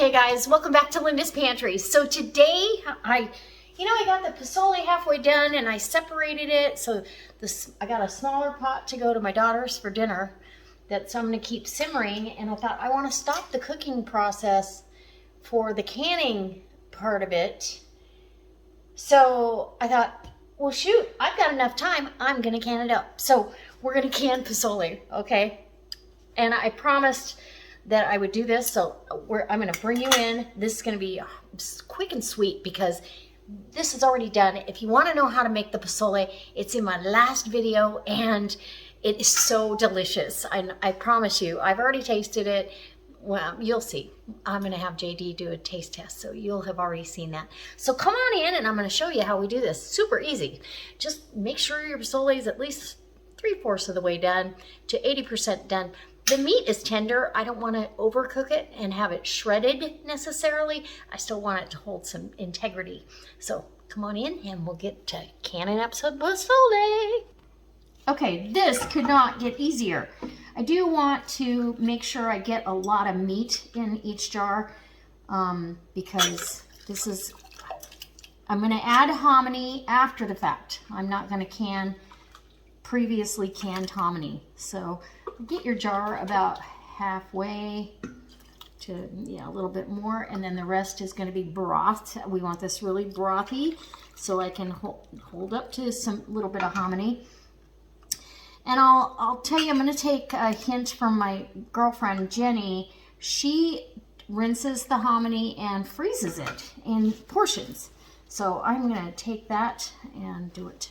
Okay guys, welcome back to Linda's Pantry. So today I got the pozole halfway done and I separated it. So I got a smaller pot to go to my daughter's for dinner that I'm going to keep simmering, and I thought I want to stop the cooking process for the canning part of it. So I thought, well shoot, I've got enough time, I'm going to can it up. So we're going to can pozole, okay? And I promised that I would do this, so I'm going to bring you in. This is going to be quick and sweet because this is already done. If you want to know how to make the pozole, it's in my last video, and it is so delicious. I promise you, I've already tasted it. Well, you'll see. I'm going to have JD do a taste test, so you'll have already seen that. So come on in, and I'm going to show you how we do this. Super easy. Just make sure your pozole is at least 3/4 of the way done to 80% done. The meat is tender. I don't want to overcook it and have it shredded necessarily. I still want it to hold some integrity. So come on in and we'll get to canning up some pozole. Okay, this could not get easier. I do want to make sure I get a lot of meat in each jar because I'm going to add hominy after the fact. I'm not going to can previously canned hominy. So get your jar about halfway to a little bit more, and then the rest is going to be broth. We want this really brothy so I can hold up to some little bit of hominy. And I'll tell you, I'm going to take a hint from my girlfriend Jenny. She rinses the hominy and freezes it in portions. So I'm going to take that and do it.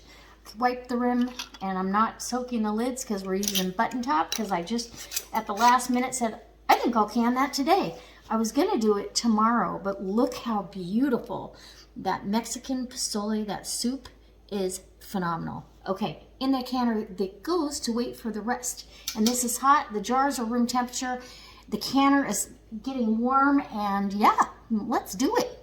Wipe the rim, and I'm not soaking the lids because we're using button top, because I just at the last minute said I think I'll can that today. I was gonna do it tomorrow, but look how beautiful that Mexican pozole, that soup, is phenomenal. Okay, in the canner that goes to wait for the rest, and this is hot. The jars are room temperature. The canner is getting warm, and yeah, let's do it.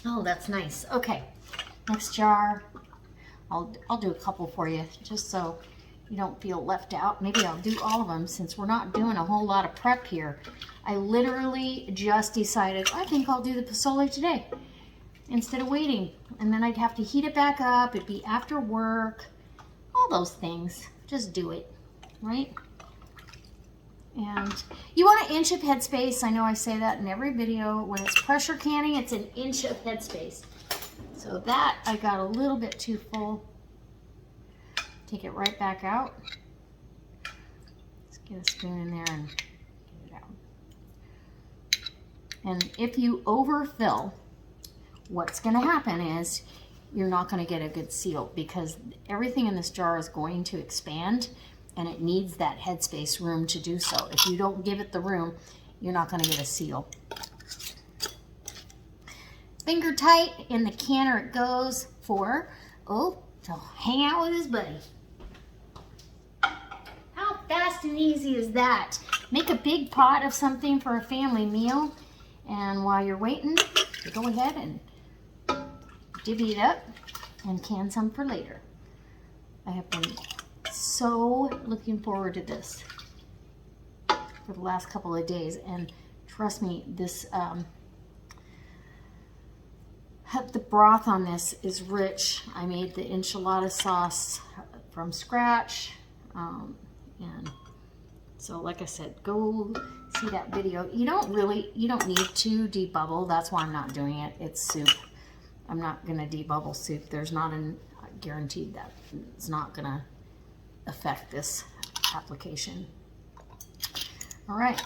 Oh, that's nice. Okay, next jar. I'll do a couple for you just so you don't feel left out. Maybe I'll do all of them since we're not doing a whole lot of prep here. I literally just decided I think I'll do the pozole today instead of waiting. And then I'd have to heat it back up. It'd be after work. All those things. Just do it, right? And you want an inch of headspace. I know I say that in every video. When it's pressure canning, it's an inch of headspace. So that I got a little bit too full. Take it right back out. Let's get a spoon in there and get it out. And if you overfill, what's going to happen is you're not going to get a good seal, because everything in this jar is going to expand, and it needs that headspace room to do so. If you don't give it the room, you're not going to get a seal. Finger tight, in the canner it goes for, to hang out with his buddy. How fast and easy is that? Make a big pot of something for a family meal, and while you're waiting, go ahead and divvy it up and can some for later. I have been so looking forward to this for the last couple of days, and trust me, this the broth on this is rich. I made the enchilada sauce from scratch, and so like I said, go see that video. You don't need to debubble. That's why I'm not doing it. It's soup. I'm not gonna debubble soup. There's not guaranteed that it's not gonna affect this application. All right,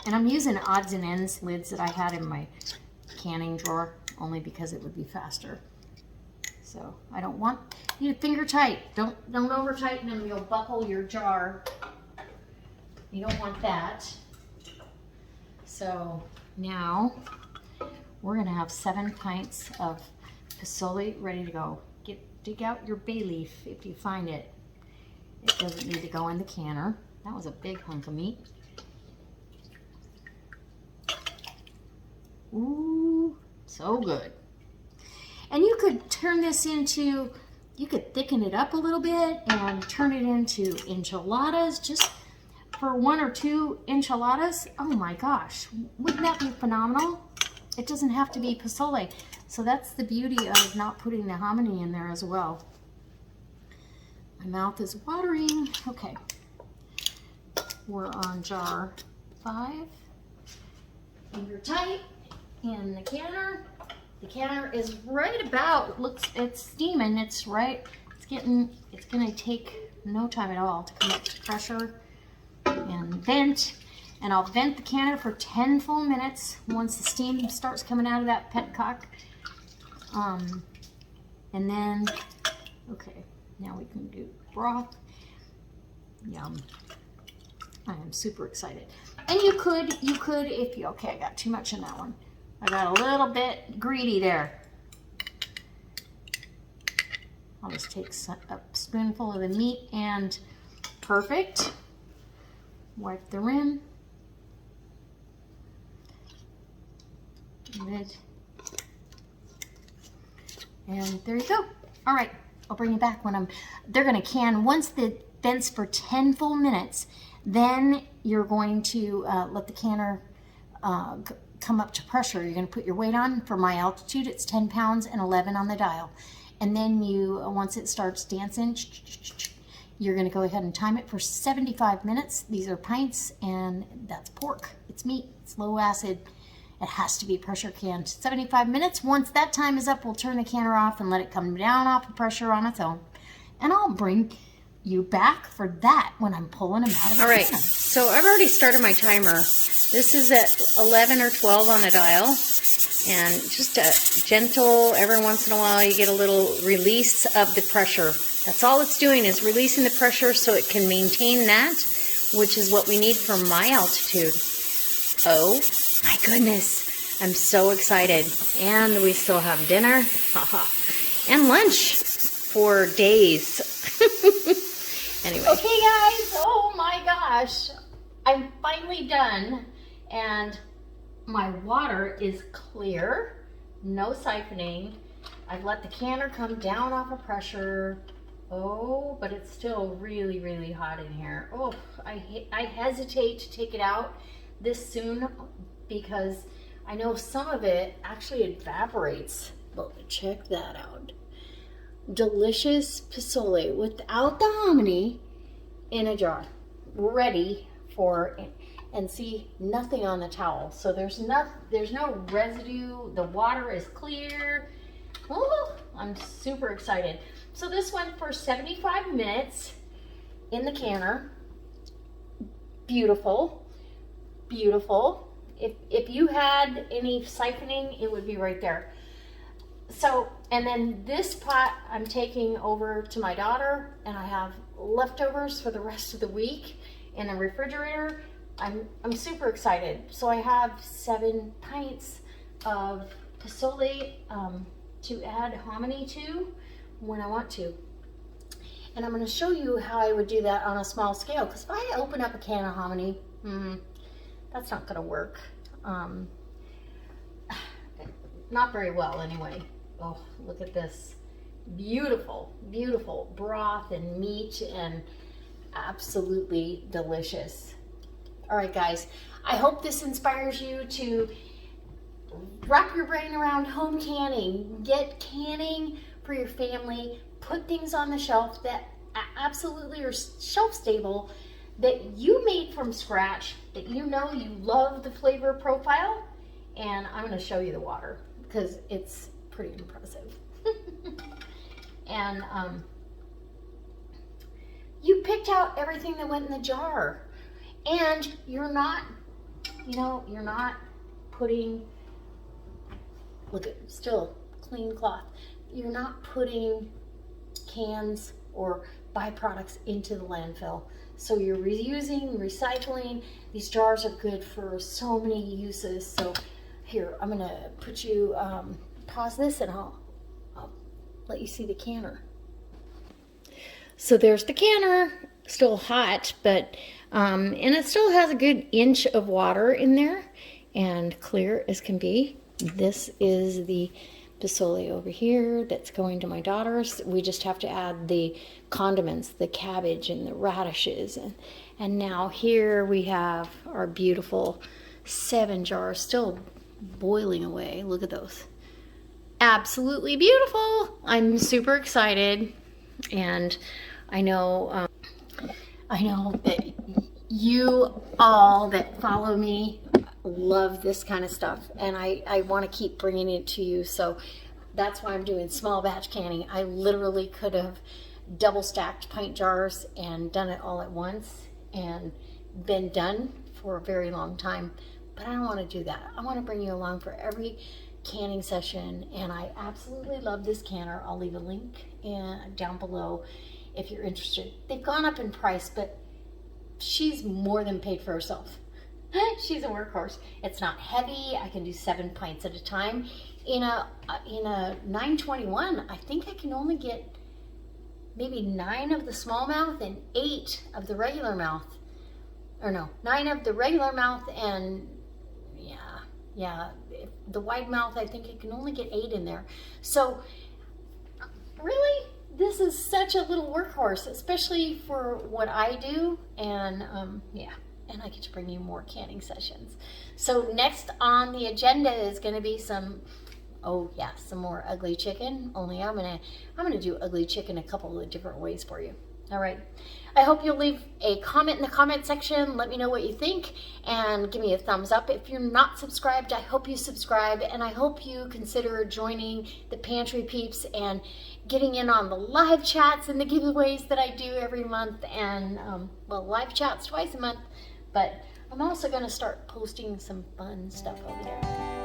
and I'm using odds and ends lids that I had in my canning drawer only because it would be faster. So I don't want you to finger tight. Don't over tighten them. You'll buckle your jar. You don't want that. So now we're gonna have 7 pints of pozole ready to go. Dig out your bay leaf if you find it. It doesn't need to go in the canner. That was a big hunk of meat. Ooh, so good. And you could turn this into you could thicken it up a little bit and turn it into enchiladas, just for 1 or 2 enchiladas. Oh my gosh, wouldn't that be phenomenal? It doesn't have to be pozole. So that's the beauty of not putting the hominy in there as well. My mouth is watering. Okay, we're on jar 5. Finger tight in the canner. The canner is right about, looks, it's steaming, it's right, it's gonna take no time at all to come up to pressure and vent. And I'll vent the canner for 10 full minutes once the steam starts coming out of that petcock. And then, okay, now we can do broth. Yum. I am super excited. And you could, if you, okay, I got too much in that one. I got a little bit greedy there. I'll just take a spoonful of the meat and perfect. Wipe the rim. Lid. And there you go. All right, I'll bring you back when they're gonna can. Once the vents for 10 full minutes, then you're going to let the canner come up to pressure. You're gonna put your weight on. For my altitude, it's 10 pounds and 11 on the dial. And then once it starts dancing, you're gonna go ahead and time it for 75 minutes. These are pints, and that's pork. It's meat, it's low acid. It has to be pressure canned. 75 minutes. Once that time is up, we'll turn the canner off and let it come down off the pressure on its own. And I'll bring you back for that when I'm pulling them out of the canner. All right, so I've already started my timer. This is at 11 or 12 on the dial. And just a gentle, every once in a while you get a little release of the pressure. That's all it's doing, is releasing the pressure so it can maintain that, which is what we need for my altitude. Oh my goodness, I'm so excited. And we still have dinner and lunch for days. Anyway. Okay guys, oh my gosh, I'm finally done, and my water is clear, no siphoning. I've let the canner come down off of pressure. Oh, but it's still really, really hot in here. Oh, I hesitate to take it out this soon because I know some of it actually evaporates. But check that out. Delicious pozole without the hominy in a jar, ready for, and see, nothing on the towel. So there's no residue. The water is clear. Oh, I'm super excited. So this went for 75 minutes in the canner. Beautiful, beautiful. If you had any siphoning, it would be right there. So, and then this pot I'm taking over to my daughter, and I have leftovers for the rest of the week in the refrigerator. I'm super excited. So I have 7 pints of pozole to add hominy to when I want to. And I'm going to show you how I would do that on a small scale, because if I open up a can of hominy, that's not going to work. Not very well anyway. Oh, look at this. Beautiful, beautiful broth and meat, and absolutely delicious. All right, guys, I hope this inspires you to wrap your brain around home canning. Get canning for your family. Put things on the shelf that absolutely are shelf stable, that you made from scratch, that you know you love the flavor profile. And I'm going to show you the water because it's pretty impressive. And you picked out everything that went in the jar, and you're not, you're not putting, look at, still clean cloth. You're not putting cans or byproducts into the landfill. So you're reusing, recycling. These jars are good for so many uses. So here, I'm gonna put you, pause this, and I'll let you see the canner. So there's the canner, still hot, but, and it still has a good inch of water in there and clear as can be. This is the Pozole over here that's going to my daughters. We just have to add the condiments, the cabbage and the radishes. And now here we have our beautiful 7 jars still boiling away. Look at those. Absolutely beautiful. I'm super excited, and I know that you all that follow me love this kind of stuff, and I want to keep bringing it to you. So that's why I'm doing small batch canning. I literally could have double stacked pint jars and done it all at once and been done for a very long time, but I don't want to do that. I want to bring you along for every canning session, and I absolutely love this canner. I'll leave a link down below if you're interested. They've gone up in price, but she's more than paid for herself. She's a workhorse. It's not heavy. I can do 7 pints at a time. In a 921, I think I can only get maybe 9 of the smallmouth and 8 of the regular mouth. Or no, 9 of the regular mouth and yeah, the wide mouth, I think it can only get 8 in there. So really, this is such a little workhorse, especially for what I do. And yeah, and I get to bring you more canning sessions. So next on the agenda is going to be some more ugly chicken. Only I'm gonna do ugly chicken a couple of different ways for you. All right. I hope you'll leave a comment in the comment section. Let me know what you think and give me a thumbs up. If you're not subscribed, I hope you subscribe, and I hope you consider joining the Pantry peeps and getting in on the live chats and the giveaways that I do every month, and well, live chats twice a month, but I'm also going to start posting some fun stuff over there.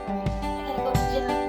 All right, I gotta go to dinner.